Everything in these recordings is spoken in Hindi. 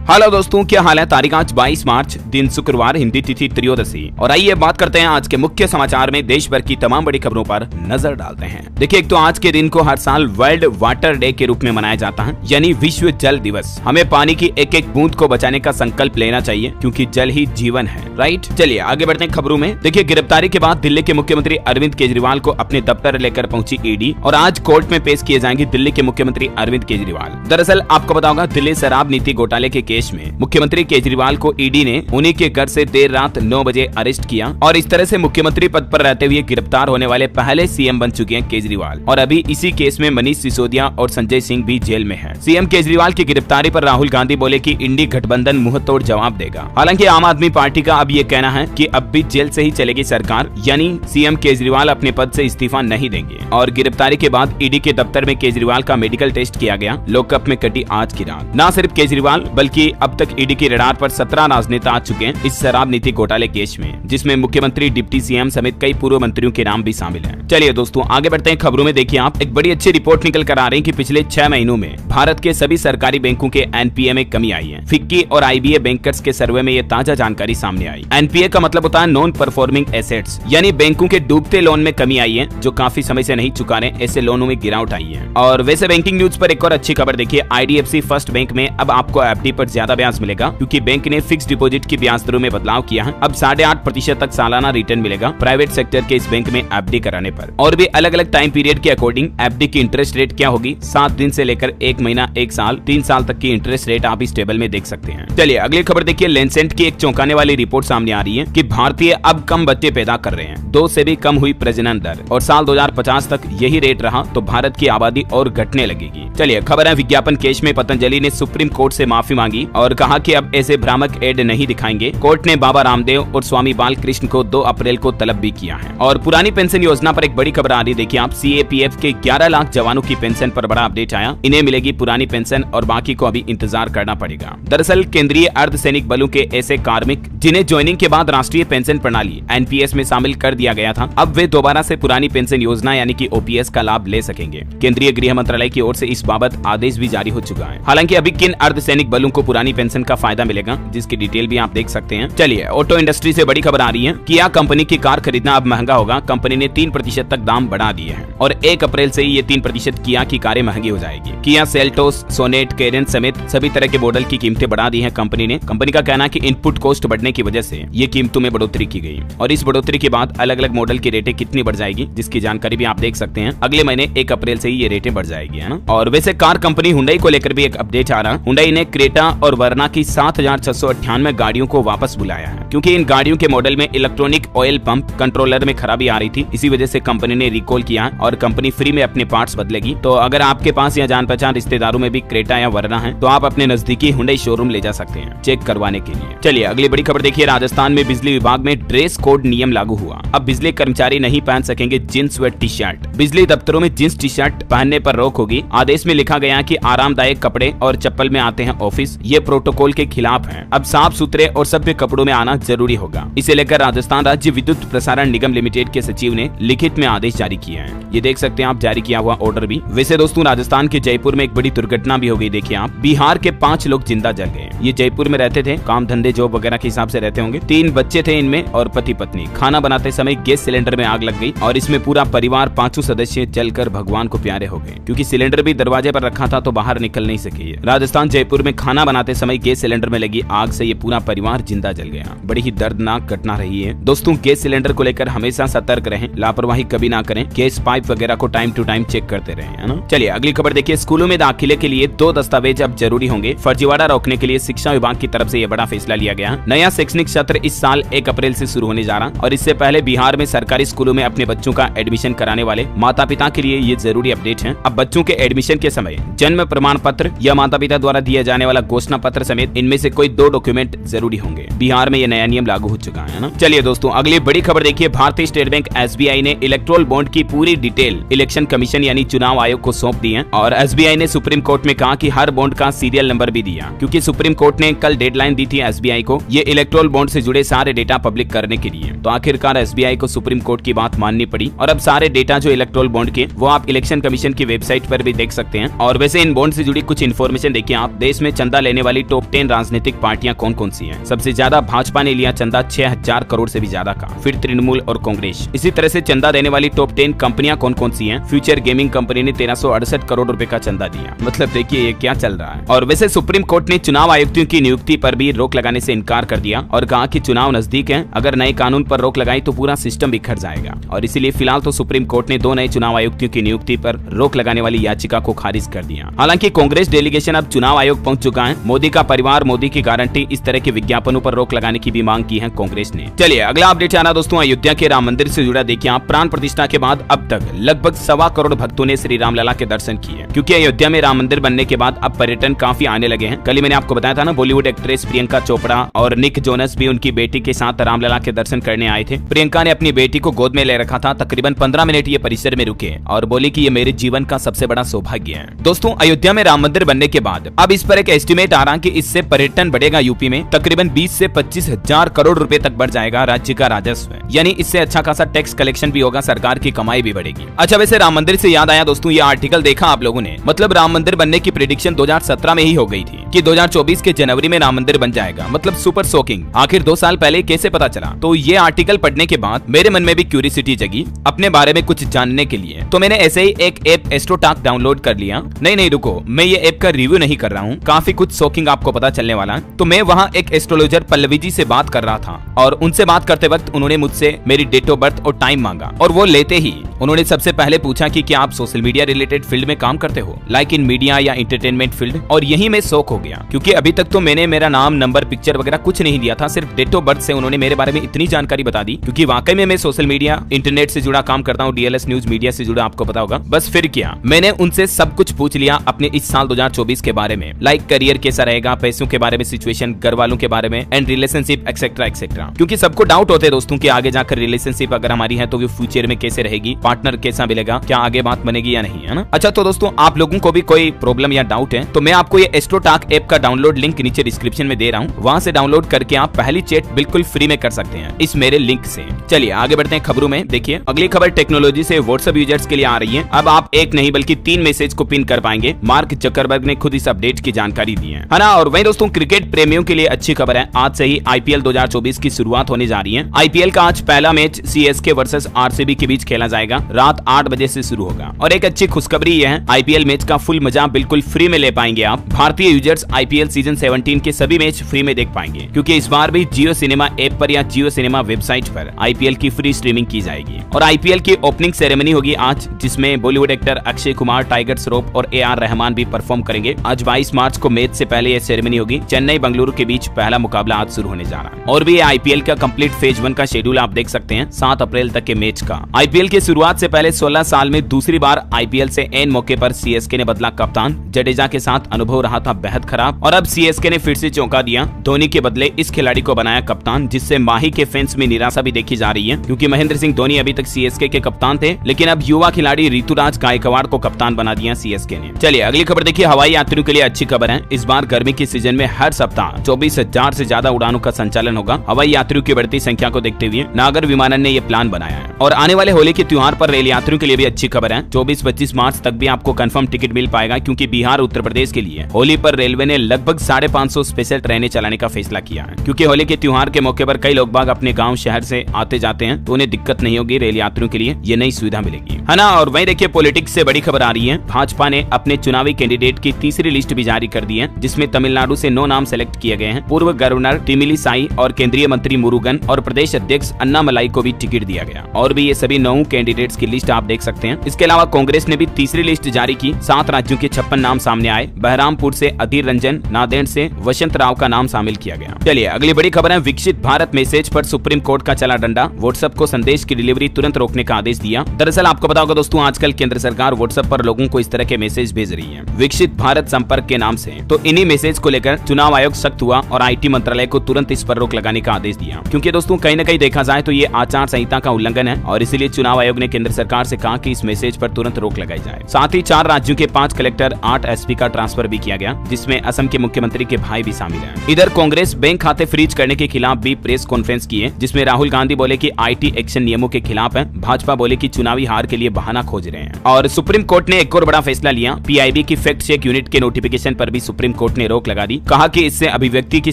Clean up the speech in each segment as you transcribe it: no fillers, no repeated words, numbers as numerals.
हेलो दोस्तों, क्या हाल है। तारीख आज 22 मार्च, दिन शुक्रवार, हिंदी तिथि त्रयोदशी। और आइए बात करते हैं आज के मुख्य समाचार में देश भर की तमाम बड़ी खबरों पर नजर डालते हैं। देखिए, एक तो आज के दिन को हर साल वर्ल्ड वाटर डे के रूप में मनाया जाता है, यानी विश्व जल दिवस। हमें पानी की एक एक बूंद को बचाने का संकल्प लेना चाहिए, क्योंकि जल ही जीवन है, राइट। चलिए आगे बढ़ते हैं खबरों में। देखिए, गिरफ्तारी के बाद दिल्ली के मुख्यमंत्री अरविंद केजरीवाल को अपने दफ्तर लेकर पहुंची ईडी और आज कोर्ट में पेश किए जाएंगे दिल्ली के मुख्यमंत्री अरविंद केजरीवाल। दरअसल आपको पता होगा, दिल्ली शराब नीति घोटाले के केस में मुख्यमंत्री केजरीवाल को ईडी ने उन्हीं के घर से देर रात 9 बजे अरेस्ट किया और इस तरह से मुख्यमंत्री पद पर रहते हुए गिरफ्तार होने वाले पहले सीएम बन चुके हैं केजरीवाल। और अभी इसी केस में मनीष सिसोदिया और संजय सिंह भी जेल में हैं। सीएम केजरीवाल की गिरफ्तारी पर राहुल गांधी बोले कि इंडी गठबंधन मुंह तोड़ जवाब देगा। हालांकि आम आदमी पार्टी का अब ये कहना है कि अब भी जेल से ही चलेगी सरकार, यानी सीएम केजरीवाल अपने पद से इस्तीफा नहीं देंगे। और गिरफ्तारी के बाद ईडी के दफ्तर में केजरीवाल का मेडिकल टेस्ट किया गया। लॉकअप में कटी आज की रात। न सिर्फ केजरीवाल बल्कि अब तक ईडी की रडार पर 17 राजनेता आ चुके हैं इस शराब नीति घोटाले केस में, जिसमें मुख्यमंत्री, डिप्टी सीएम समेत कई पूर्व मंत्रियों के नाम भी शामिल हैं। चलिए दोस्तों आगे बढ़ते हैं खबरों में। देखिए, आप एक बड़ी अच्छी रिपोर्ट निकल कर आ रही है कि पिछले 6 महीनों में भारत के सभी सरकारी बैंकों के एनपीए में कमी आई है। फिक्की और आईबीए बैंकर्स के सर्वे में ये ताजा जानकारी सामने आई। एनपीए का मतलब होता है नॉन परफॉर्मिंग एसेट्स, यानी बैंकों के डूबते लोन में कमी आई है, जो काफी समय से नहीं चुका रहे, ऐसे लोनों में गिरावट आई है। और वैसे बैंकिंग न्यूज पर एक और अच्छी खबर देखिए, आईडीएफसी फर्स्ट बैंक में अब आपको एफडी पर ज्यादा ब्याज मिलेगा, क्योंकि बैंक ने फिक्स डिपॉजिट की ब्याज दरों में बदलाव किया है। अब 8.5% तक सालाना रिटर्न मिलेगा प्राइवेट सेक्टर के इस बैंक में एफडी कराने पर। और भी अलग अलग टाइम पीरियड के अकॉर्डिंग एफडी की इंटरेस्ट रेट क्या होगी, 7 दिन से लेकर 1 महीना, 1 साल, 3 साल तक की इंटरेस्ट रेट आप इस टेबल में देख सकते हैं। चलिए अगली खबर देखिए, लेंसेंट की एक चौंकाने वाली रिपोर्ट सामने आ रही है कि भारतीय अब कम बच्चे पैदा कर रहे हैं। 2 से भी कम हुई प्रजनन दर और साल 2050 तक यही रेट रहा तो भारत की आबादी और घटने लगेगी। चलिए खबर है, विज्ञापन केस में पतंजलि ने सुप्रीम कोर्ट से माफी मांगी और कहा कि अब ऐसे भ्रामक एड नहीं दिखाएंगे। कोर्ट ने बाबा रामदेव और स्वामी बालकृष्ण को 2 अप्रैल को तलब भी किया है। और पुरानी पेंशन योजना पर एक बड़ी खबर आ रही है। देखिए आप, सीएपीएफ के 11 लाख जवानों की पेंशन पर बड़ा अपडेट आया। इन्हें मिलेगी पुरानी पेंशन और बाकी को अभी इंतजार करना पड़ेगा। दरअसल केंद्रीय अर्धसैनिक बलों के ऐसे कार्मिक जिन्हें ज्वाइनिंग के बाद राष्ट्रीय पेंशन प्रणाली एनपीएस में शामिल कर दिया गया था, अब वे दोबारा से पुरानी पेंशन योजना यानी कि ओपीएस का लाभ ले सकेंगे। केंद्रीय गृह मंत्रालय की ओर से इस बाबत आदेश भी जारी हो चुका है। हालांकि अभी किन अर्धसैनिक बलों को पुरानी पेंशन का फायदा मिलेगा, जिसकी डिटेल भी आप देख सकते हैं। चलिए ऑटो इंडस्ट्री से बड़ी खबर आ रही है, किया कंपनी की कार खरीदना अब महंगा होगा। कंपनी ने 3% तक दाम बढ़ा दिए हैं और 1 अप्रैल से ही ये 3% किया की कारें महंगी हो जाएगी। किया सेल्टोस, सोनेट, कैरेन समेत सभी तरह के मॉडल की कीमतें बढ़ा दी है कंपनी ने। कंपनी का कहना है कि इनपुट कॉस्ट बढ़ने की वजह से ये कीमतों में बढ़ोतरी की गई और इस बढ़ोतरी के बाद अलग अलग मॉडल की रेटें कितनी बढ़ जाएगी, जिसकी जानकारी भी आप देख सकते हैं। अगले महीने 1 अप्रैल से ही ये रेटें बढ़ जाएगी, है ना। और वैसे कार कंपनी हुंडई को लेकर भी एक अपडेट आ रहा है। हुंडई ने क्रेटा और वर्ना की 7698 गाड़ियों को वापस बुलाया है, क्योंकि इन गाड़ियों के मॉडल में इलेक्ट्रॉनिक ऑयल पंप कंट्रोलर में खराबी आ रही थी। इसी वजह से कंपनी ने रिकॉल किया और कंपनी फ्री में अपने पार्ट्स बदलेगी। तो अगर आपके पास या जान पहचान रिश्तेदारों में भी क्रेटा या वर्ना है तो आप अपने नजदीकी हुंडई शोरूम ले जा सकते हैं चेक करवाने के लिए। चलिए अगली बड़ी खबर देखिए, राजस्थान में बिजली विभाग में ड्रेस कोड नियम लागू हुआ। अब बिजली कर्मचारी नहीं पहन सकेंगे जींस व टी शर्ट। बिजली दफ्तरों में जींस टी शर्ट पहनने पर रोक होगी। आदेश में लिखा गया कि आरामदायक कपड़े और चप्पल में आते हैं ऑफिस, ये प्रोटोकॉल के खिलाफ है। अब साफ सुथरे और सभ्य कपड़ों में आना जरूरी होगा। इसे लेकर राजस्थान राज्य विद्युत प्रसारण निगम लिमिटेड के सचिव ने लिखित में आदेश जारी किए हैं। ये देख सकते हैं आप, जारी किया हुआ ऑर्डर भी। वैसे दोस्तों, राजस्थान के जयपुर में एक बड़ी दुर्घटना भी हो गई। देखिए आप, बिहार के 5 लोग जिंदा जल गए। ये जयपुर में रहते थे, काम धंधे जॉब वगैरह के हिसाब से रहते होंगे। 3 बच्चे थे इनमें और पति पत्नी। खाना बनाते समय गैस सिलेंडर में आग लग गई और इसमें पूरा परिवार 5 सदस्य जलकर भगवान को प्यारे हो गए, क्योंकि सिलेंडर भी दरवाजे पर रखा था तो बाहर निकल नहीं सके। राजस्थान जयपुर में खाना बनाते समय गैस सिलेंडर में लगी आग से ये पूरा परिवार जिंदा जल गया। बड़ी ही दर्दनाक घटना रही है। दोस्तों, गैस सिलेंडर को लेकर हमेशा सतर्क रहें, लापरवाही कभी ना करें। गैस पाइप वगैरह को टाइम टू टाइम चेक करते रहें, है ना। चलिए अगली खबर देखिए, स्कूलों में दाखिले के लिए 2 दस्तावेज अब जरूरी होंगे। फर्जीवाड़ा रोकने के लिए शिक्षा विभाग की तरफ से यह बड़ा फैसला लिया गया। नया शैक्षणिक सत्र इस साल 1 अप्रैल से शुरू होने जा रहा और इससे पहले बिहार में सरकारी स्कूलों में अपने बच्चों का एडमिशन कराने वाले माता पिता के लिए ये जरूरी अपडेट है। अब बच्चों के एडमिशन के समय जन्म प्रमाण पत्र या माता पिता द्वारा दिया जाने वाला घोषणा पत्र समेत इनमें से कोई 2 डॉक्यूमेंट जरूरी होंगे। बिहार में ये नया नियम लागू हो चुका है ना। चलिए दोस्तों अगली बड़ी खबर देखिए, भारतीय स्टेट बैंक एसबीआई ने इलेक्टोरल बॉन्ड की पूरी डिटेल इलेक्शन कमीशन यानी चुनाव आयोग को सौंप दी है। और एसबीआई ने सुप्रीम कोर्ट में कहा कि हर बॉन्ड का सीरियल नंबर भी दिया, क्योंकि सुप्रीम कोर्ट ने कल डेडलाइन दी थी एसबीआई को ये इलेक्टोरल बॉन्ड से जुड़े सारे डेटा पब्लिक करने के लिए। तो आखिरकार SBI को सुप्रीम कोर्ट की बात माननी पड़ी और अब सारे डेटा जो इलेक्टोरल बॉन्ड के वो आप इलेक्शन कमीशन की वेबसाइट पर भी देख सकते हैं। और वैसे इन बॉन्ड से जुड़ी कुछ इन्फॉर्मेशन देखिए आप। देश में चंदा लेने वाली टॉप 10 राजनीतिक पार्टियां कौन कौन सी हैं? सबसे ज्यादा भाजपा ने लिया चंदा 6000 करोड़ से भी ज्यादा का, फिर तृणमूल और कांग्रेस। इसी तरह से चंदा देने वाली टॉप 10 कंपनियां कौन कौन सी हैं? फ्यूचर गेमिंग कंपनी ने 1368 करोड़ रुपए का चंदा दिया। मतलब देखिए ये क्या चल रहा है। और वैसे सुप्रीम कोर्ट ने चुनाव आयुक्तों की नियुक्ति पर भी रोक लगाने से इनकार कर दिया और कहा कि चुनाव नजदीक है, अगर नए कानून पर रोक लगाई तो पूरा सिस्टम बिखर जाएगा। और इसीलिए फिलहाल तो सुप्रीम कोर्ट ने 2 नए चुनाव आयुक्तों की नियुक्ति पर रोक लगाने वाली याचिका को खारिज कर दिया। हालांकि कांग्रेस डेलीगेशन अब चुनाव आयोग पहुंच चुका है। मोदी का परिवार, मोदी की गारंटी, इस तरह के विज्ञापनों पर रोक लगाने की भी मांग की है कांग्रेस ने। चलिए अगला अपडेट आना दोस्तों अयोध्या के राम मंदिर से जुड़ा। देखिए आप, प्राण प्रतिष्ठा के बाद अब तक लगभग 1.25 करोड़ भक्तों ने श्री राम लला के दर्शन किए, क्योंकि अयोध्या में राम मंदिर बनने के बाद अब पर्यटन काफी आने लगे हैं। कल ही मैंने आपको बताया था ना, बॉलीवुड एक्ट्रेस प्रियंका चोपड़ा और निक जोनस भी उनकी बेटी के साथ रामलला के दर्शन करने आए थे। प्रियंका ने अपनी बेटी को गोद में ले रखा था। तकरीबन 15 मिनट ये परिसर में रुके और बोली कि ये मेरे जीवन का सबसे बड़ा सौभाग्य है। दोस्तों अयोध्या में राम मंदिर बनने के बाद अब इस पर एक एस्टिमेट आ रहा कि इससे पर्यटन बढ़ेगा। यूपी में तकरीबन 20 से 25 हजार करोड़ रुपए तक बढ़ जाएगा राज्य का राजस्व, यानी इससे अच्छा खासा टैक्स कलेक्शन भी होगा, सरकार की कमाई भी बढ़ेगी। अच्छा वैसे राम मंदिर से याद आया दोस्तों, ये आर्टिकल देखा आप लोगों ने? मतलब राम मंदिर बनने की प्रेडिक्शन 2017 में ही हो गई थी कि 2024 के जनवरी में राम मंदिर बन जाएगा। मतलब सुपर शॉकिंग। आखिर 2 साल पहले कैसे पता चला? तो ये आर्टिकल पढ़ने के बाद मेरे मन में भी क्यूरियोसिटी जगी अपने बारे में कुछ जानने के लिए। तो मैंने ऐसे ही एक ऐप एस्ट्रोटॉक डाउनलोड कर लिया। नहीं रुको, मैं ये ऐप का रिव्यू नहीं कर रहा हूँ, काफी कुछ शॉकिंग आपको पता चलने वाला है। तो मैं वहाँ एक एस्ट्रोलॉजर पल्लवी जी से बात कर रहा था और उनसे बात करते वक्त उन्होंने मुझसे मेरी डेट ऑफ बर्थ और टाइम मांगा। और वो लेते ही उन्होंने सबसे पहले पूछा कि क्या आप सोशल मीडिया रिलेटेड फील्ड में काम करते हो, लाइक इन मीडिया या एंटरटेनमेंट फील्ड। और यही मैं शॉक हो गया, क्योंकि अभी तक तो मैंने मेरा नाम, नंबर, पिक्चर वगैरह कुछ नहीं दिया था। सिर्फ डेट ऑफ बर्थ से उन्होंने मेरे बारे में इतनी जानकारी बता दी, क्योंकि वाकई में मैं सोशल मीडिया, इंटरनेट से जुड़ा काम करता हूँ, DLS न्यूज मीडिया से जुड़ा, आपको पता होगा। बस फिर क्या, मैंने उनसे सब कुछ पूछ लिया अपने इस साल 2024 के बारे में, लाइक करियर कैसा रहेगा, पैसों के बारे में, सिचुएशन, घर वालों के बारे में, एंड रिलेशनशिप एक्सेट्रा एक्सेट्रा। क्योंकि सबको डाउट होते हैं दोस्तों कि आगे जाकर रिलेशनशिप अगर हमारी है तो वो फ्यूचर में कैसे रहेगी, पार्टनर कैसा मिलेगा, क्या आगे बात बनेगी या नहीं, है ना। अच्छा तो दोस्तों आप लोगों को भी कोई प्रॉब्लम या डाउट है तो मैं आपको ये एस्ट्रोटॉक ऐप का डाउनलोड लिंक नीचे डिस्क्रिप्शन में दे रहा हूँ, वहाँ से डाउनलोड करके आप पहली चैट बिल्कुल फ्री में कर सकते हैं इस मेरे लिंक से। चलिए आगे बढ़ते हैं खबरों में। देखिए अगली खबर टेक्नोलॉजी से व्हाट्सएप यूजर्स के लिए आ रही है। अब आप एक नहीं बल्कि 3 मैसेज को पिन कर पाएंगे। मार्क जकरबर्ग ने खुद इस अपडेट की जानकारी दी है ना। और वहीं दोस्तों क्रिकेट प्रेमियों के लिए अच्छी खबर है, आज से ही IPL 2024 की शुरुआत होने जा रही है। IPL का आज पहला मैच CSK वर्सेस RCB के बीच खेला जाएगा, रात 8 बजे से शुरू होगा। और एक अच्छी खुशखबरी यह है, IPL मैच का फुल मजा बिल्कुल फ्री में ले पाएंगे आप। भारतीय यूजर्स IPL सीजन 17 के सभी मैच फ्री में देख पाएंगे, क्योंकि इस बार भी जियो सिनेमा ऐप पर या जियो सिनेमा वेबसाइट पर IPL की फ्री स्ट्रीमिंग की जाएगी। और IPL की ओपनिंग सेरेमनी होगी आज, जिसमें बॉलीवुड एक्टर अक्षय कुमार, टाइगर श्रॉफ और AR रहमान भी परफॉर्म करेंगे। आज 22 मार्च को मैच से पहले यह सेरेमनी होगी। चेन्नई बेंगलुरु के बीच पहला मुकाबला आज शुरू होने जा रहा है। और भी IPL का कंप्लीट फेज 1 का शेड्यूल आप देख सकते हैं, 7 अप्रैल तक के मैच का। IPL की शुरुआत से पहले 16 साल में दूसरी बार IPL से एन मौके पर CSK ने बदला कप्तान। जडेजा के साथ अनुभव रहा था बेहद खराब और अब CSK ने फिर से चौंका दिया। धोनी के बदले इस खिलाड़ी को बनाया कप्तान, जिससे माही के फैंस में निराशा भी देखी जा रही है, क्योंकि महेंद्र सिंह धोनी अभी तक CSK के कप्तान थे, लेकिन अब युवा खिलाड़ी ऋतुराज गायकवाड़ को कप्तान बना दिया CSK ने। चलिए अगली खबर देखिए, हवाई यात्रियों के लिए अच्छी खबर है। इस बार गर्मी के सीजन में हर सप्ताह 24,000 से ज्यादा उड़ानों का संचालन होगा। हवाई यात्रियों की बढ़ती संख्या को देखते हुए नागर विमानन ने ये प्लान बनाया है। और आने वाले होली के त्योहार पर रेल यात्रियों के लिए भी अच्छी खबर है। 24-25 मार्च तक भी आपको कंफर्म टिकट मिल पाएगा, क्योंकि बिहार, उत्तर प्रदेश के लिए होली पर रेलवे ने लगभग 550 स्पेशल ट्रेनें चलाने का फैसला किया है। क्योंकि होली के त्योहार के मौके पर कई लोग बाग अपने गाँव शहर से आते जाते हैं, तो उन्हें दिक्कत नहीं होगी। रेल यात्रियों के लिए ये नई सुविधा मिलेगी, है ना। और वहीं देखिए पॉलिटिक्स से बड़ी खबर आ रही है। भाजपा ने अपने चुनावी कैंडिडेट की तीसरी लिस्ट भी जारी कर दी है, जिसमें तमिलनाडु से 9 नाम सेलेक्ट किए गए हैं। पूर्व गवर्नर टिमिली साई और केंद्रीय मंत्री मुरुगन और प्रदेश अध्यक्ष अन्नामलाई को भी टिकट दिया गया। और भी ये सभी 9 कैंडिडेट्स की लिस्ट आप देख सकते हैं। इसके अलावा कांग्रेस ने भी तीसरी लिस्ट जारी की। 7 राज्यों के 56 नाम सामने आए। बहरामपुर से अधीर रंजन, नांदेड़ से वसंत राव का नाम शामिल किया गया। चलिए अगली बड़ी खबर है, विकसित भारत मैसेज पर सुप्रीम कोर्ट का चला डंडा। व्हाट्सएप को संदेश की डिलीवरी तुरंत रोकने का आदेश दिया। दरअसल आपको पता होगा दोस्तों, आजकल केंद्र सरकार व्हाट्सएप पर लोगों को इस तरह के मैसेज भेज रही है, विकसित भारत संपर्क के नाम से। तो इन्हीं मैसेज को लेकर चुनाव आयोग सख्त हुआ और IT मंत्रालय को तुरंत इस पर रोक लगाने का आदेश दिया, क्योंकि दोस्तों कहीं न कहीं देखा जाए तो ये आचार संहिता का उल्लंघन है। और इसीलिए चुनाव आयोग ने केंद्र सरकार से कहा कि इस मैसेज पर तुरंत रोक लगाई जाए। साथ ही 4 राज्यों के 5 कलेक्टर, 8 SP का ट्रांसफर भी किया गया, जिसमें असम के मुख्यमंत्री के भाई भी शामिल हैं। इधर कांग्रेस बैंक खाते फ्रीज करने के खिलाफ भी प्रेस कॉन्फ्रेंस की है, जिसमें जिसमें राहुल गांधी बोले कि IT एक्शन नियमों के खिलाफ है, भाजपा बोले कि चुनावी हार के लिए बहाना खोज रहे हैं। और सुप्रीम कोर्ट ने एक और बड़ा फैसला लिया। PIB की फैक्ट चेक यूनिट के नोटिफिकेशन पर भी सुप्रीम कोर्ट ने रोक लगा दी। कहा कि इससे अभिव्यक्ति की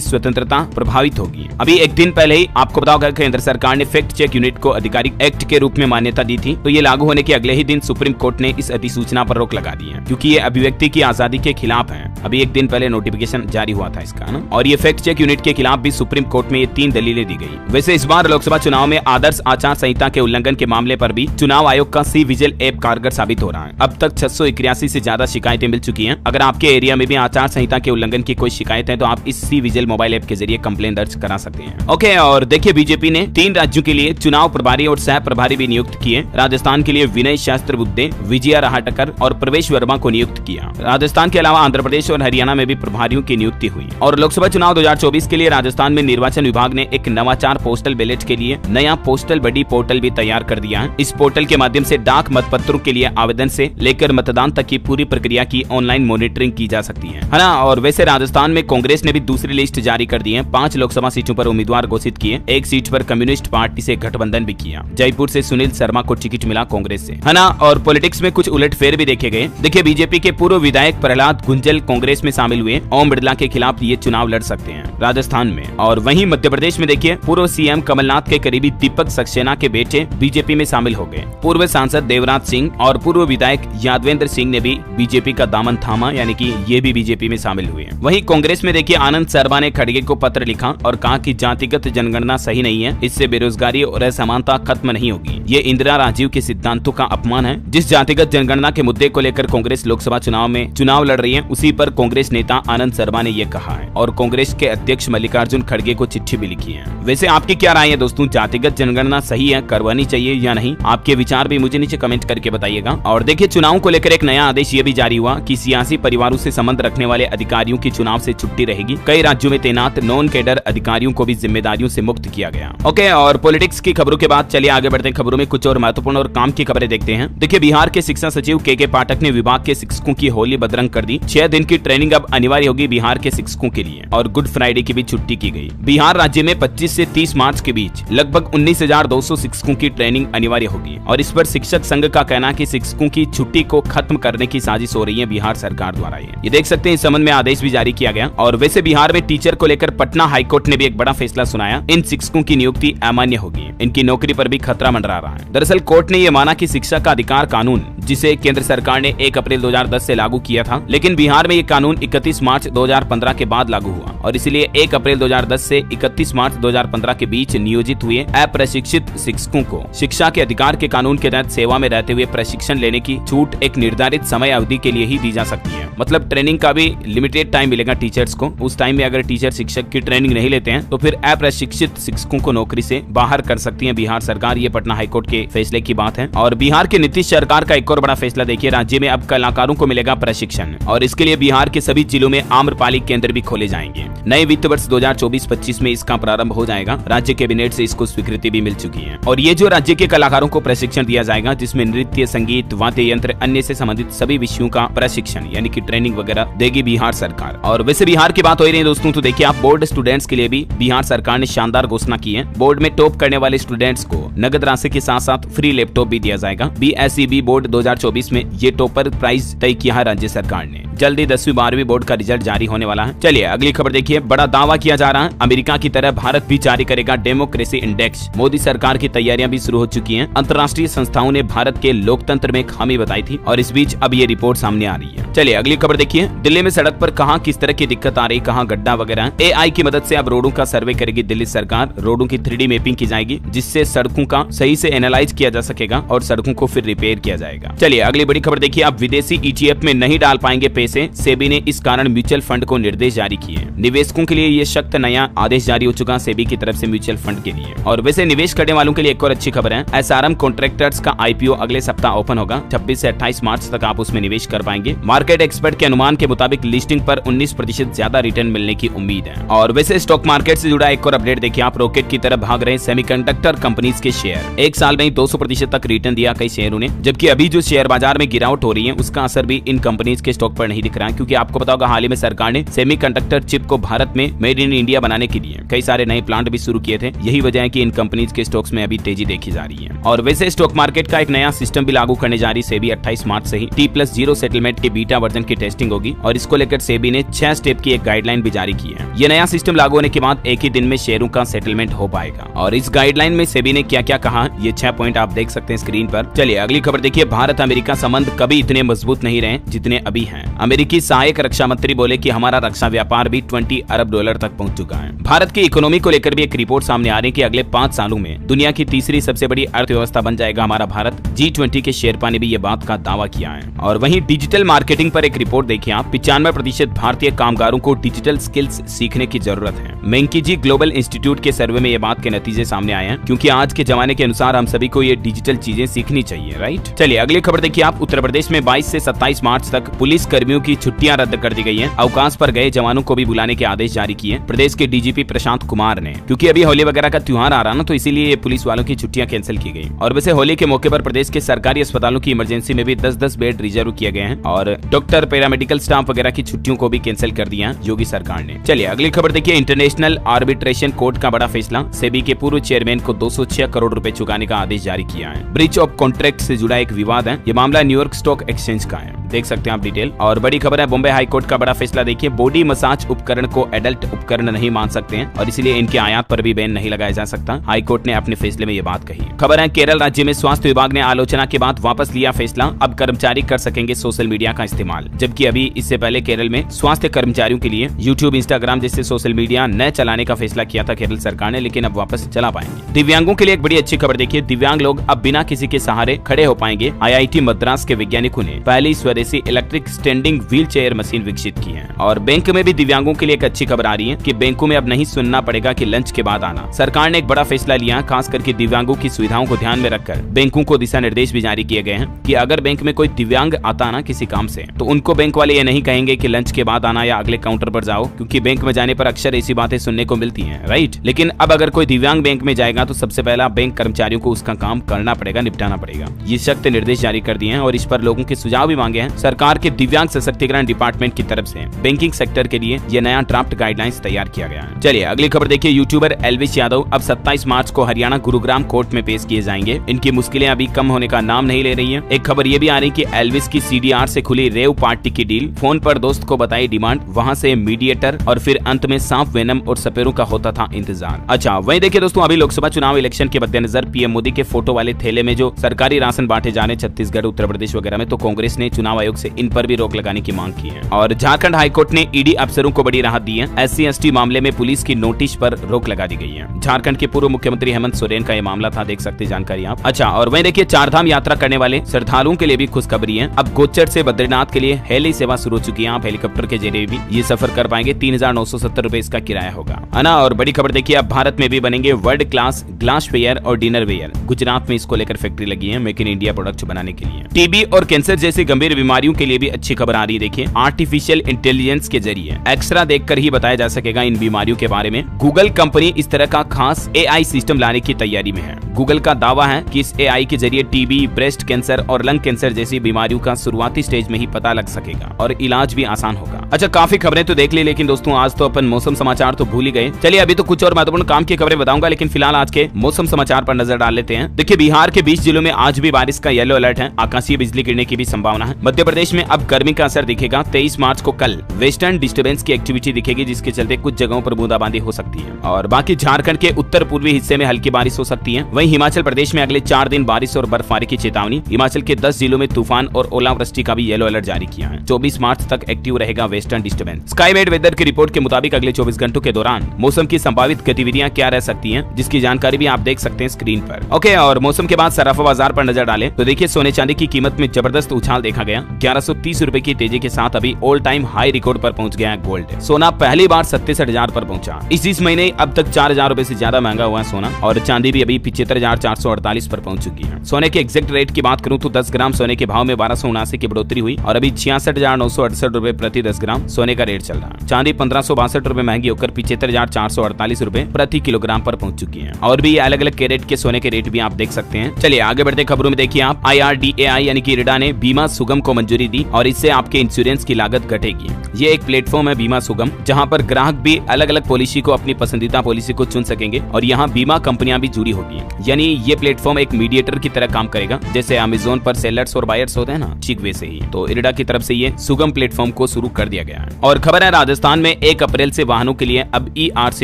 स्वतंत्रता प्रभावित होगी। अभी एक दिन पहले ही आपको बताओ कि केंद्र सरकार ने फैक्ट चेक यूनिट को आधिकारिक एक्ट के रूप में मान्यता दी थी, तो ये लागू होने के अगले ही दिन सुप्रीम कोर्ट ने इस अधिसूचना पर रोक लगा दी है, क्योंकि ये अभिव्यक्ति की आजादी के खिलाफ है। अभी एक दिन पहले नोटिफिकेशन जारी हुआ था इसका ना। और ये फैक्ट चेक यूनिट के खिलाफ भी सुप्रीम कोर्ट में ये 3 दलीलें दी गई। वैसे इस बार लोकसभा चुनाव में आदर्श आचार संहिता के उल्लंघन के मामले पर भी चुनाव आयोग का सी विजिल ऐप कारगर साबित हो रहा है। अब तक 681 से ज्यादा शिकायतें मिल चुकी हैं। अगर आपके एरिया में भी आचार संहिता के उल्लंघन की कोई शिकायत है तो आप इस सी विजिल मोबाइल ऐप के जरिए कंप्लेन दर्ज करा सकते हैं। ओके, और देखिए बीजेपी ने 3 राज्यों के लिए चुनाव प्रभारी और सह प्रभारी भी नियुक्त किए। राजस्थान के लिए विनय शास्त्र बुद्धे, विजया राहटकर और प्रवेश वर्मा को नियुक्त किया। राजस्थान के अलावा आंध्र प्रदेश और हरियाणा में भी प्रभारियों की नियुक्ति हुई। और लोकसभा चुनाव 2024 के लिए राजस्थान में निर्वाचन विभाग ने एक नवाचार पोस्टल बैलेट के लिए नया पोस्टल बडी पोर्टल भी तैयार कर दिया है। इस पोर्टल के माध्यम से डाक मतपत्रों के लिए आवेदन से लेकर मतदान तक की पूरी प्रक्रिया की ऑनलाइन मॉनिटरिंग की जा सकती है ना। और वैसे राजस्थान में कांग्रेस ने भी दूसरी लिस्ट जारी कर दी है। 5 लोकसभा सीटों पर उम्मीदवार घोषित किए। 1 सीट पर कम्युनिस्ट पार्टी से गठबंधन भी किया। जयपुर से सुनील शर्मा को टिकट मिला कांग्रेस से, है ना। और पॉलिटिक्स में कुछ उलटफेर भी देखे गए। देखिए बीजेपी के पूर्व विधायक प्रहलाद गुंजल कांग्रेस में शामिल हुए। ओम बिरला के खिलाफ ये चुनाव लड़ सकते हैं राजस्थान में। और वहीं मध्य प्रदेश में देखिए पूर्व CM कमलनाथ के करीबी दीपक सक्सेना के बेटे बीजेपी में शामिल हो गए। पूर्व सांसद देवराज सिंह और पूर्व विधायक यादवेंद्र सिंह ने भी बीजेपी का दामन थामा, यानी कि ये भी बीजेपी में शामिल हुए। वहीं कांग्रेस में देखिए आनंद शर्मा ने खड़गे को पत्र लिखा और कहा कि जातिगत जनगणना सही नहीं है, इससे बेरोजगारी और असमानता खत्म नहीं होगी। ये इंदिरा राजीव के सिद्धांतों का अपमान है। जिस जातिगत जनगणना के मुद्दे को लेकर कांग्रेस लोकसभा चुनाव में चुनाव लड़ रही है, उसी पर कांग्रेस नेता आनंद शर्मा ने ये कहा है और कांग्रेस के अध्यक्ष मल्लिकार्जुन खड़गे को चिट्ठी भी लिखी है। वैसे आपकी क्या राय है दोस्तों, जातिगत जनगणना सही है, करवानी चाहिए या नहीं? आपके विचार भी मुझे नीचे कमेंट करके बताइएगा। और देखिए चुनाव को लेकर एक नया आदेश ये भी जारी हुआ कि सियासी परिवारों से संबंध रखने वाले अधिकारियों की चुनाव से छुट्टी रहेगी। कई राज्यों में तैनात नॉन कैडर अधिकारियों को भी जिम्मेदारियों से मुक्त किया गया। ओके, और पॉलिटिक्स की खबरों के बाद चलिए आगे बढ़ते हैं। खबरों में कुछ और महत्वपूर्ण और काम की खबरें देखते हैं। देखिए बिहार के शिक्षा सचिव के पाठक ने विभाग के शिक्षकों की होली बदरंग कर दी। 6 दिन की ट्रेनिंग अब अनिवार्य होगी बिहार के शिक्षकों के लिए और गुड फ्राइडे की भी छुट्टी की गई। बिहार राज्य में 25 से 30 मार्च के बीच लगभग 19,200 शिक्षकों की ट्रेनिंग अनिवार्य होगी और इस पर शिक्षक संघ का कहना है कि शिक्षकों की छुट्टी को खत्म करने की साजिश हो रही है बिहार सरकार द्वारा। ये देख सकते हैं, इस संबंध में आदेश भी जारी किया गया। और वैसे बिहार में टीचर को लेकर पटना हाईकोर्ट ने भी एक बड़ा फैसला सुनाया। इन शिक्षकों की नियुक्ति अमान्य होगी, इनकी नौकरी पर भी खतरा मंडरा रहा है। दरअसल कोर्ट ने यह माना कि शिक्षा का अधिकार कानून, जिसे केंद्र सरकार ने 1 अप्रैल 2010 से लागू किया था, लेकिन बिहार में ये कानून 31 मार्च 2015 के बाद लागू हुआ और इसलिए 1 अप्रैल 2010 से 31 मार्च 2015 के बीच नियोजित हुए अप्रशिक्षित शिक्षकों को शिक्षा के अधिकार के कानून के तहत सेवा में रहते हुए प्रशिक्षण लेने की छूट एक निर्धारित समय अवधि के लिए ही दी जा सकती है। मतलब ट्रेनिंग का भी लिमिटेड टाइम मिलेगा टीचर्स को। उस टाइम में अगर टीचर शिक्षक की ट्रेनिंग नहीं लेते हैं तो फिर अप्रशिक्षित शिक्षकों को नौकरी से बाहर कर सकती है बिहार सरकार। ये पटना हाईकोर्ट के फैसले की बात है। और बिहार के नीतीश सरकार का एक और बड़ा फैसला देखिए, राज्य में अब कलाकारों को मिलेगा प्रशिक्षण और इसके लिए बिहार के सभी जिलों में आम्रपाली केंद्र भी खोले जाएंगे। नए वित्त वर्ष 2024-25 में इसका प्रारंभ हो जाएगा। राज्य कैबिनेट से इसको स्वीकृति भी मिल चुकी है। और ये जो राज्य के कलाकारों को प्रशिक्षण दिया जाएगा, जिसमें नृत्य, संगीत, वाद्य यंत्र, अन्य से संबंधित सभी विषयों का प्रशिक्षण यानी कि ट्रेनिंग वगैरह देगी बिहार सरकार। और वैसे बिहार की बात हो रही है दोस्तों, तो देखिए आप बोर्ड स्टूडेंट्स के लिए भी बिहार सरकार ने शानदार घोषणा की है। बोर्ड में टॉप करने वाले स्टूडेंट्स को नगद राशि के साथ साथ फ्री लैपटॉप भी दिया जाएगा। BSEB बोर्ड 2024 में ये टॉपर प्राइज तय किया है राज्य सरकार ने। जल्दी 10वीं 12वीं बोर्ड का रिजल्ट जारी होने वाला है। चलिए अगली खबर देखिए, बड़ा दावा किया जा रहा है अमेरिका की तरह भारत भी जारी करेगा डेमोक्रेसी इंडेक्स। मोदी सरकार की तैयारियां भी शुरू हो चुकी हैं। अंतर्राष्ट्रीय संस्थाओं ने भारत के लोकतंत्र में खामी बताई थी और इस बीच अब ये रिपोर्ट सामने आ रही है। चलिए अगली खबर देखिए, दिल्ली में सड़क पर कहां किस तरह की दिक्कत आ रही, कहां गड्ढा वगैरह। AI की मदद से अब रोडों का सर्वे करेगी दिल्ली सरकार। रोडों की 3D मैपिंग की जाएगी जिससे सड़कों का सही से एनालाइज किया जा सकेगा और सड़कों को फिर रिपेयर किया जाएगा। चलिए अगली बड़ी खबर देखिए, अब विदेशी ETF में नहीं डाल पाएंगे पैसे। सेबी ने इस कारण म्यूचुअल फंड को निर्देश जारी किए। निवेशकों के लिए ये सख्त नया आदेश जारी हो चुका सेबी की तरफ से म्यूचुअल फंड के लिए। और वैसे निवेश करने वालों के लिए एक और अच्छी खबर है, SRM कॉन्ट्रैक्टर्स का IPO अगले सप्ताह ओपन होगा। 26 से 28 मार्च तक आप उसमें निवेश कर पाएंगे। मार्केट एक्सपर्ट के अनुमान के मुताबिक लिस्टिंग पर 19% ज्यादा रिटर्न मिलने की उम्मीद है। और वैसे स्टॉक मार्केट से जुड़ा एक और अपडेट देखिए, आप रॉकेट की तरफ भाग रहे सेमीकंडक्टर कंपनीज के शेयर। एक साल में 200% तक रिटर्न दिया कई शेयरों ने, जबकि अभी जो शेयर बाजार में गिरावट हो रही है उसका असर भी इन कंपनीज के स्टॉक पर नहीं दिख रहा है, क्योंकि आपको पता होगा हाल ही में सरकार ने सेमीकंडक्टर चिप को भारत में मेड इन इंडिया बनाने के लिए कई सारे नए प्लांट भी शुरू किए थे। यही वजह है कि इन कंपनीज के स्टॉक्स में अभी तेजी देखी जा रही है। और वैसे स्टॉक मार्केट का एक नया सिस्टम भी लागू करने जा रही सेबी 28 मार्च से ही T+0 सेटलमेंट के बीटा वर्जन की टेस्टिंग होगी और इसको लेकर सेबी ने 6 स्टेप की एक गाइडलाइन भी जारी की है। ये नया सिस्टम लागू होने के बाद एक ही दिन में शेयरों का सेटलमेंट हो पाएगा। और इस गाइडलाइन में सेबी ने क्या क्या कहा, ये 6 पॉइंट आप देख सकते हैं स्क्रीन पर। चलिए अगली खबर देखिए। भारत अमेरिका संबंध कभी इतने मजबूत नहीं रहे जितने अभी हैं। अमेरिकी सहायक रक्षा मंत्री बोले कि हमारा रक्षा व्यापार भी $20 अरब तक पहुंच चुका है। भारत की इकोनॉमी को लेकर भी एक रिपोर्ट सामने आ रही है कि अगले 5 सालों में दुनिया की तीसरी सबसे बड़ी अर्थव्यवस्था बन जाएगा हमारा भारत। G20 के शेरपा ने भी ये बात का दावा किया है। और वहीं डिजिटल मार्केटिंग पर एक रिपोर्ट देखिए आप। 95% भारतीय कामगारों को डिजिटल स्किल्स सीखने की जरूरत है। मैंकीजी ग्लोबल इंस्टीट्यूट के सर्वे में ये बात के नतीजे सामने आए हैं, क्योंकि आज के जमाने के अनुसार हम सभी को ये डिजिटल चीजें सीखनी चाहिए, राइट। चलिए अगली खबर देखिए आप। उत्तर प्रदेश में 22 से 27 मार्च तक पुलिस कर्मियों की छुट्टियां रद्द कर दी गई हैं। अवकाश पर गए जवानों को भी बुलाने के आदेश जारी किए प्रदेश के डीजीपी प्रशांत कुमार ने, क्योंकि अभी होली वगैरह का त्योहार आ रहा ना, तो इसीलिए ये पुलिस वालों की छुट्टियां कैंसिल की गई। और वैसे होली के मौके पर प्रदेश के सरकारी अस्पतालों की इमरजेंसी में भी 10-10 बेड रिजर्व किए गए हैं और डॉक्टर, पैरामेडिकल स्टाफ वगैरह की छुट्टियों को भी कैंसिल कर दिया योगी सरकार ने। चलिए अगली खबर देखिए। इंटरनेशनल आर्बिट्रेशन कोर्ट का बड़ा फैसला। सेबी के पूर्व चेयरमैन को 206 करोड़ रुपए चुकाने का आदेश जारी किया है। ब्रीच ऑफ कॉन्ट्रैक्ट से जुड़ा एक विवाद है। ये मामला न्यूयॉर्क स्टॉक एक्सचेंज का है, देख सकते हैं आप डिटेल। और बड़ी खबर है बॉम्बे हाई कोर्ट का बड़ा फैसला देखिए। बॉडी मसाज उपकरण को एडल्ट उपकरण नहीं मान सकते हैं और इसलिए इनके आयात पर भी बैन नहीं लगाया जा सकता। हाई कोर्ट ने अपने फैसले में ये बात कही। खबर है केरल राज्य में स्वास्थ्य विभाग ने आलोचना के बाद वापस लिया फैसला। अब कर्मचारी कर सकेंगे सोशल मीडिया का इस्तेमाल, जबकि अभी इससे पहले केरल में स्वास्थ्य कर्मचारियों के लिए यूट्यूब, इंस्टाग्राम जैसे सोशल मीडिया न चलाने का फैसला किया था केरल सरकार ने, लेकिन अब वापस चला पाएंगे। दिव्यांगों के लिए एक बड़ी अच्छी खबर देखिए। दिव्यांग लोग अब बिना किसी के सहारे खड़े हो पाएंगे। IIT मद्रास के वैज्ञानिकों ने पहली स्वदेशी electric standing wheel chair machine विकसित की है। और बैंक में भी दिव्यांगों के लिए एक अच्छी खबर आ रही है कि बैंकों में अब नहीं सुनना पड़ेगा कि लंच के बाद आना। सरकार ने एक बड़ा फैसला लिया, खास करके दिव्यांगों की सुविधाओं को ध्यान में रखकर बैंकों को दिशा निर्देश भी जारी किए गए हैं कि अगर बैंक में कोई दिव्यांग आता ना किसी काम से, तो उनको बैंक वाले ये नहीं कहेंगे कि लंच के बाद आना या अगले काउंटर पर जाओ, क्योंकि बैंक में जाने पर अक्सर ऐसी बातें सुनने को मिलती हैं, राइट। लेकिन अब अगर कोई दिव्यांग बैंक में जाएगा तो सबसे पहला बैंक कर्मचारियों को उसका काम करना पड़ेगा, निपटाना पड़ेगा। ये सख्त निर्देश जारी कर दिए हैं और इस पर लोगों के सुझाव भी मांगे हैं। सरकार के दिव्यांग सशक्तिकरण डिपार्टमेंट की तरफ से बैंकिंग सेक्टर के लिए यह नया ड्राफ्ट गाइडलाइंस तैयार किया गया है। चलिए अगली खबर देखिए। यूट्यूबर एल्विस यादव अब 27 मार्च को हरियाणा गुरुग्राम कोर्ट में पेश किए जाएंगे। इनकी मुश्किलें अभी कम होने का नाम नहीं ले रही है। एक खबर ये भी आ रही कि एल्विस की CDR से खुली रेव पार्टी की डील। फोन पर दोस्त को बताई डिमांड, वहां से मीडिएटर और फिर अंत में सांप, वेनम और सपेरों का होता था इंतजार। अच्छा वहीं देखिए दोस्तों, अभी लोकसभा चुनाव इलेक्शन के मद्देनजर PM मोदी के फोटो वाले थैले में जो सरकारी राशन बांटे जा रहे छत्तीसगढ़, उत्तर प्रदेश वगैरह में, तो कांग्रेस ने चुनाव आयोग से इन पर भी रोक लगाने की मांग की है। और झारखंड हाईकोर्ट ने ED अफसरों को बड़ी राहत दी है। SC/ST मामले में पुलिस की नोटिस पर रोक लगा दी गई है। झारखंड के पूर्व मुख्यमंत्री हेमंत सोरेन का यह मामला था, देख सकते जानकारी आप। अच्छा और वहीं देखिए, चारधाम यात्रा करने वाले श्रद्धालुओं के लिए भी खुशखबरी है। अब गोचर से बद्रीनाथ के लिए हेली सेवा शुरू हो चुकी है। आप हेलीकॉप्टर के जरिए भी ये सफर कर पाएंगे। 3,970 रुपए इसका किराया होगा, है ना। और बड़ी खबर देखिए, अब भारत में भी बनेंगे वर्ल्ड क्लास ग्लास वेयर और डिनर वेयर। गुजरात में इसको लेकर फैक्ट्री लगी है मेक इन इंडिया प्रोडक्ट बनाने के लिए। टीबी और कैंसर जैसी गंभीर बीमारियों के लिए भी अच्छी खबर आ रही है। देखिए, आर्टिफिशियल इंटेलिजेंस के जरिए एक्सरा देखकर ही बताया जा सकेगा इन बीमारियों के बारे में। गूगल कंपनी इस तरह का खास AI सिस्टम लाने की तैयारी में है। गूगल का दावा है कि इस AI के जरिए टीबी, ब्रेस्ट कैंसर और लंग कैंसर जैसी बीमारियों का शुरुआती स्टेज में ही पता लग सकेगा और इलाज भी आसान होगा। अच्छा, काफी खबरें तो देख ली, लेकिन दोस्तों आज तो अपन मौसम समाचार तो भूल ही गए। चलिए अभी तो कुछ और महत्वपूर्ण काम की खबरें बताऊंगा, लेकिन फिलहाल आज के मौसम समाचार पर नजर डाल लेते हैं। देखिए, बिहार के 20 जिलों में आज भी बारिश का येलो अलर्ट है। आकाशीय बिजली गिरने की भी संभावना है। मध्य प्रदेश में अब गर्मी का असर दिखेगा। 23 मार्च को कल वेस्टर्न डिस्टर्बेंस की एक्टिविटी दिखेगी, जिसके चलते कुछ जगहों पर बूंदाबांदी हो सकती है। और बाकी झारखंड के उत्तर पूर्वी हिस्से में हल्की बारिश हो सकती है। वहीं हिमाचल प्रदेश में अगले 4 दिन बारिश और बर्फबारी की चेतावनी। हिमाचल के 10 जिलों में तूफान और ओलावृष्टि का भी येलो अलर्ट जारी किया है। 24 मार्च तक एक्टिव रहेगा वेस्टर्न डिस्टर्बेंस। स्काईमेट वेदर की रिपोर्ट के मुताबिक अगले 24 घंटों के दौरान मौसम की संभावित गतिविधियां क्या रह सकती हैं, जिसकी जानकारी भी आप देख सकते हैं स्क्रीन पर। ओके, और मौसम के बाद सराफा बाजार पर नजर डालें तो देखिए, सोने चांदी की कीमत में जबरदस्त उछाल देखा गया। 1130 रुपए की तेजी के साथ अभी ऑल टाइम हाई रिकॉर्ड पर पहुंच गया है गोल्ड। सोना पहली बार 67,000 पर पहुंचा। इस महीने अब तक 4,000 रुपए से ज्यादा महंगा हुआ है सोना। और चांदी भी अभी 75,448 पर पहुंच चुकी है। सोने के एग्जैक्ट रेट की बात करूं तो 10 ग्राम सोने के भाव में 1279 की बढ़ोतरी हुई और अभी 66,968 रुपए प्रति 10 ग्राम सोने का रेट चल रहा है। चांदी 1,562 रुपए महंगी होकर 75,448 रुपए प्रति किलोग्राम पर पहुंच चुकी है। और भी अलग अलग कैरेट के सोने के रेट भी आप देख सकते हैं। चलिए आगे बढ़ते खबरों में देखिए आप। IRDAI यानी कि इरडा ने बीमा सुगम को मंजूरी दी और इससे आपके इंश्योरेंस की लागत घटेगी। ये एक प्लेटफॉर्म है बीमा सुगम, जहां पर ग्राहक भी अलग अलग पॉलिसी को अपनी पसंदीदा पॉलिसी को चुन सकेंगे और यहाँ बीमा कंपनियां भी जुड़ी होगी। यानी ये प्लेटफॉर्म एक मीडिएटर की तरह काम करेगा, जैसे अमेज़न पर सेलर्स और बायर्स होते हैं ना, ठीक वैसे ही। तो इरडा की तरफ से ये सुगम प्लेटफॉर्म को शुरू कर दिया गया है। और खबर है राजस्थान में 1 अप्रैल से वाहनों के लिए अब ERC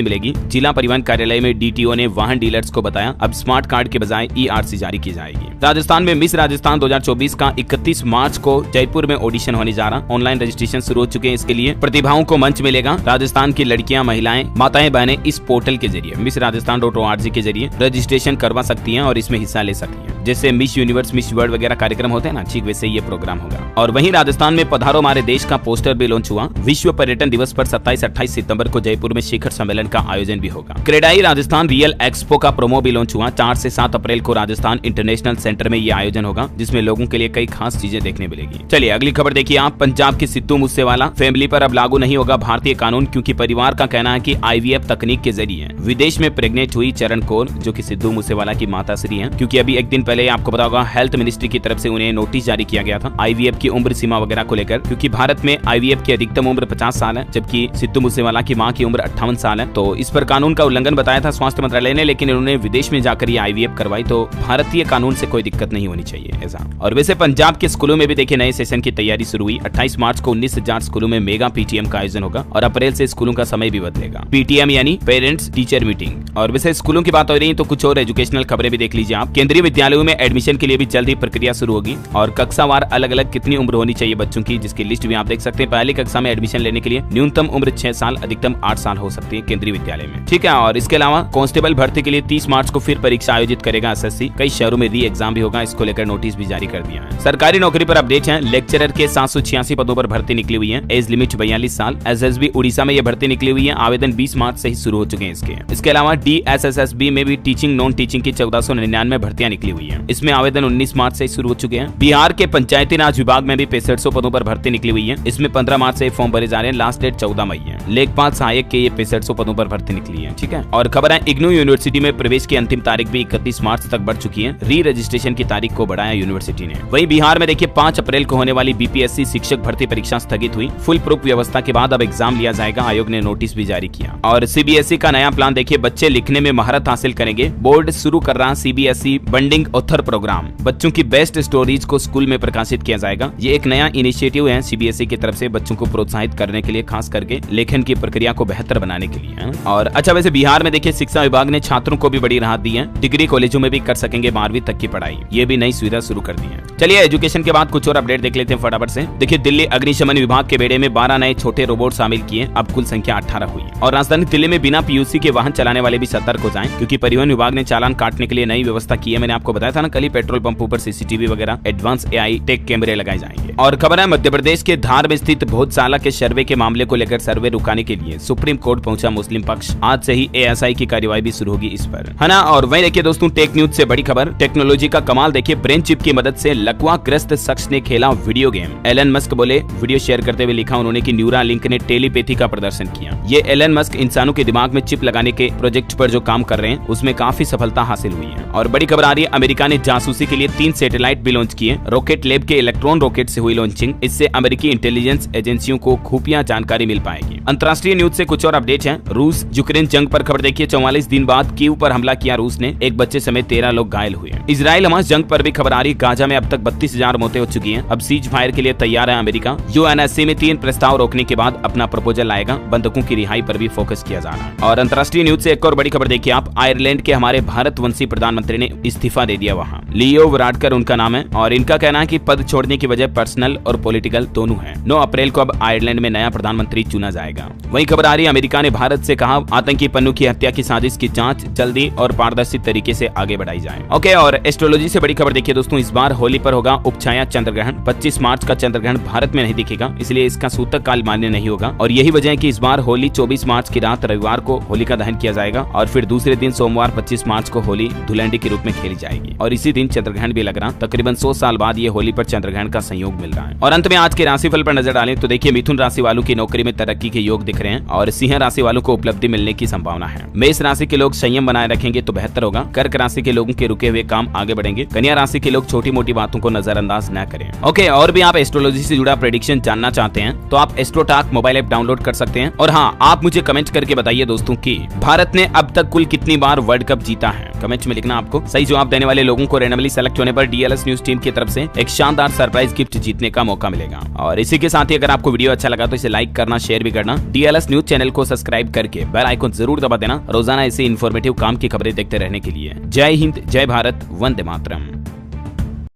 मिलेगी। जिला परिवहन कार्यालय में DTO ने वाहन डीलर्स को बताया अब स्मार्ट कार्ड के बजाय ERC जारी की जाएगी। राजस्थान में मिस राजस्थान 2024 का 31 मार्च को जयपुर में ऑडिशन होने जा रहा। ऑनलाइन रजिस्ट्रेशन शुरू हो चुके हैं। इसके लिए प्रतिभाओं को मंच मिलेगा। राजस्थान की लड़कियां, महिलाएं, माताएं, बहनें इस पोर्टल के जरिए missrajasthan.org के जरिए रजिस्ट्रेशन करवा सकती हैं और इसमें हिस्सा ले सकती हैं। जैसे मिस यूनिवर्स, मिस वर्ल्ड वगैरह कार्यक्रम होते हैं ना, ठीक वैसे ये प्रोग्राम होगा। और वहीं राजस्थान में पधारो हमारे देश का पोस्टर भी लॉन्च हुआ। विश्व पर्यटन दिवस पर 27-28 सितंबर को जयपुर में शिखर सम्मेलन का आयोजन भी होगा। क्रेडाई राजस्थान रियल एक्सपो का प्रोमो भी लॉन्च हुआ। 4 से 7 अप्रैल को राजस्थान इंटरनेशनल सेंटर में ये आयोजन होगा, जिसमें लोगों के लिए कई खास चीजें देखने मिलेगी। चलिए अगली खबर देखिए आप। पंजाब की सिद्धू मूसेवाला फैमिली पर अब लागू नहीं होगा भारतीय कानून, क्योंकि परिवार का कहना है कि IVF तकनीक के जरिए विदेश में प्रेग्नेंट हुई चरण कौर, जो कि सिद्धू मूसेवाला की माताश्री हैं, क्योंकि अभी एक दिन पहले आपको पता होगा हेल्थ मिनिस्ट्री की तरफ से उन्हें नोटिस जारी किया गया था IVF की उम्र सीमा वगैरह को लेकर, क्योंकि भारत में IVF की अधिकतम उम्र 50 साल है, जबकि सिद्धू मूसेवाला की मां की उम्र 58 साल है। तो इस पर कानून का उल्लंघन बताया था स्वास्थ्य मंत्रालय ने, लेकिन उन्होंने विदेश में जाकर ये IVF करवाई, तो भारतीय कानून से कोई दिक्कत नहीं होनी चाहिए ऐसा। और वैसे पंजाब के स्कूलों में भी देखिए नए सेशन की तैयारी शुरू हुई। 28 मार्च को 19,000 स्कूलों में मेगा PTM का आयोजन होगा और अप्रैल से स्कूलों का समय भी बदलेगा। PTM यानी पेरेंट्स टीचर मीटिंग। और वैसे स्कूलों की बात हो रही है तो कुछ और एजुकेशनल खबरें भी देख लीजिए आप। केंद्रीय विद्यालयों में एडमिशन के लिए भी जल्द ही प्रक्रिया शुरू होगी और कक्षावार अलग अलग कितनी उम्र होनी चाहिए बच्चों की, जिसकी लिस्ट भी आप देख सकते हैं। पहली कक्षा में एडमिशन लेने के लिए न्यूनतम उम्र 6 साल, अधिकतम 8 साल हो सकती है केंद्रीय विद्यालय में, ठीक है। और इसके अलावा कांस्टेबल भर्ती के लिए 30 मार्च को फिर परीक्षा आयोजित करेगा SSC। कई शहरों में री एग्जाम भी होगा, इसको लेकर नोटिस भी जारी कर दिया है। सरकारी नौकरी पर अपडेट है। लेक्चरर के 786 पदों पर भर्ती निकली हुई है। एज लिमिट 42 साल। SSB उड़ीसा में यह भर्ती निकली हुई है। आवेदन 20 मार्च से ही शुरू हो चुके हैं इसके अलावा DSSSB में भी टीचिंग नॉन टीचिंग की 1499 भर्तियां निकली हुई है। इसमें आवेदन 19 मार्च से शुरू हो चुके हैं। बिहार के पंचायती राज विभाग में भी 6500 पदों पर भर्ती निकली हुई है। इसमें 15 मार्च से फॉर्म भरे जा रहे हैं। लास्ट डेट 14 मई है। लेखपाल सहायक के ये 6500 पदों पर भर्ती निकली है, ठीक है। और खबर है इग्नू यूनिवर्सिटी में प्रवेश की अंतिम तारीख भी 31 मार्च तक बढ़ चुकी है। री रजिस्ट्रेशन की तारीख को बढ़ाया यूनिवर्सिटी ने। वहीं बिहार में देखिए 5 अप्रैल को होने वाली BPSC शिक्षक भर्ती परीक्षा स्थगित हुई। फुल प्रूफ व्यवस्था के बाद अब एग्जाम लिया जाएगा। आयोग ने नोटिस भी जारी किया। और CBSE का नया प्लान देखिए, बच्चे लिखने में महारत हासिल करेंगे। बोर्ड शुरू कर रहा CBSE बंडिंग ऑथर प्रोग्राम। बच्चों की बेस्ट स्टोरीज को स्कूल में प्रकाशित किया जाएगा। ये एक नया इनिशिएटिव है CBSE की तरफ से बच्चों को प्रोत्साहित करने के लिए, खास करके लेखन की प्रक्रिया को बेहतर बनाने के लिए। और अच्छा वैसे बिहार में देखिए शिक्षा विभाग ने छात्रों को भी बड़ी राहत दी है। डिग्री कॉलेजों में भी कर सकेंगे 12वीं तक की पढ़ाई। ये भी नई सुविधा शुरू कर दी है। चलिए एजुकेशन के बाद कुछ और अपडेट देख लेते हैं फटाफट से। देखिए दिल्ली अग्निशमन विभाग के बेड़े में 12 नए छोटे रोबोट शामिल किए, अब कुल संख्या 18 हुई है। और राजधानी दिल्ली में बिना PUC के वाहन चलाने वाले भी सतर्क हो जाएं, क्योंकि परिवहन विभाग ने चालान काटने के लिए नई व्यवस्था की है। मैंने आपको बताया था ना कल ही, पेट्रोल पंपों पर CCTV वगैरह एडवांस AI टेक कैमरे लगाए जाएंगे। और खबर है मध्य प्रदेश के धार में स्थित भोजशाला के सर्वे के मामले को लेकर सर्वे रुकाने के लिए सुप्रीम कोर्ट पहुंचा मुस्लिम पक्ष। आज से ही ASI की कार्यवाही भी शुरू होगी इस पर, है ना। और वहीं देखिए दोस्तों टेक न्यूज से बड़ी खबर, टेक्नोलॉजी का कमाल देखिए। ब्रेन चिप की मदद से लकवाग्रस्त शख्स ने खेला वीडियो गेम। एलन मस्क बोले, वीडियो शेयर करते हुए लिखा उन्होंने कि न्यूरा लिंक ने टेलीपैथी का प्रदर्शन किया। ये एलन मस्क इंसानों के दिमाग में चिप लगाने के प्रोजेक्ट पर जो काम कर रहे हैं उसमें काफी सफलता हासिल हुई है। और बड़ी खबर आ रही है, अमेरिका ने जासूसी के लिए 3 सैटेलाइट भी लॉन्च किए। रॉकेट लैब के इलेक्ट्रॉन रॉकेट से हुई लॉन्चिंग। इससे अमेरिकी इंटेलिजेंस एजेंसियों को खुफिया जानकारी मिल पाएगी। अंतर्राष्ट्रीय न्यूज से कुछ और अपडेट है। रूस यूक्रेन जंग पर खबर देखिए। 44 दिन बाद कीव पर हमला किया रूस ने। एक बच्चे समेत 13 लोग घायल हुए। इजराइल हमास जंग पर भी खबर आ रही। गाजा में अब तक 32,000 मौतें हो चुकी हैं। अब सीज फायर के लिए तैयार है अमेरिका। UNSC में 3 प्रस्ताव रोकने के बाद अपना प्रपोजल लाएगा। बंधकों की रिहाई पर भी फोकस किया जा रहा है। और अंतर्राष्ट्रीय न्यूज से एक और बड़ी खबर देखिए आप। आयरलैंड के हमारे भारतवंशी प्रधानमंत्री ने इस्तीफा दे दिया। वहाँ लियो वराडकर उनका नाम है और इनका कहना है कि पद छोड़ने की वजह पर्सनल और पॉलिटिकल दोनों है। 9 अप्रैल को अब आयरलैंड में नया प्रधानमंत्री चुना जाएगा। वहीं खबर आ रही है, अमेरिका ने भारत से कहा आतंकी पन्नू की हत्या की साजिश की जांच जल्दी और पारदर्शी तरीके से आगे बढ़ाई जाए। ओके, और एस्ट्रोलॉजी से बड़ी खबर देखिए दोस्तों। इस बार होली पर होगा उपछाया चंद्रग्रहण। 25 मार्च का चंद्रग्रहण भारत में नहीं दिखेगा, इसलिए इसका सूतक काल मान्य नहीं होगा। और यही वजह है कि इस बार होली 24 मार्च की रात रविवार को होलिका दहन किया जाएगा और फिर दूसरे दिन सोमवार 25 मार्च को होली धुलंडी के रूप में खेली जाएगी। और इसी दिन चंद्रग्रहण भी लग रहा। तकरीबन 100 साल बाद ये होली पर चंद्रग्रहण का संयोग मिल रहा है। और अंत में आज के राशिफल पर नजर डालें तो देखिए मिथुन राशि वालों की नौकरी में तरक्की के योग दिख रहे हैं और सिंह राशि वालों को उपलब्धि मिलने की संभावना है। मेष राशि के लोग संयम बनाए रखेंगे तो बेहतर होगा। कर्क राशि के लोगों के रुके हुए काम आगे बढ़ेंगे। कन्या राशि के लोग छोटी मोटी बातों बातों को नजरअंदाज न करें। ओके, और भी आप एस्ट्रोलॉजी से जुड़ा प्रेडिक्शन जानना चाहते हैं तो आप एस्ट्रोटॉक मोबाइल ऐप डाउनलोड कर सकते हैं। और हाँ, आप मुझे कमेंट करके बताइए दोस्तों कि भारत ने अब तक कुल कितनी बार वर्ल्ड कप जीता है। कमेंट में लिखना आपको। सही जवाब देने वाले लोगों को रैंडमली सेलेक्ट होने पर डीएलएस न्यूज टीम की तरफ से एक शानदार सरप्राइज गिफ्ट जीतने का मौका मिलेगा। और इसी के साथ ही अगर आपको वीडियो अच्छा लगा तो इसे लाइक करना, शेयर भी करना, डीएलएस न्यूज चैनल को सब्सक्राइब करके बेल आइकन जरूर दबा देना रोजाना ऐसे इन्फॉर्मेटिव काम की खबरें देखते रहने के लिए। जय हिंद, जय भारत, वंदे मातरम।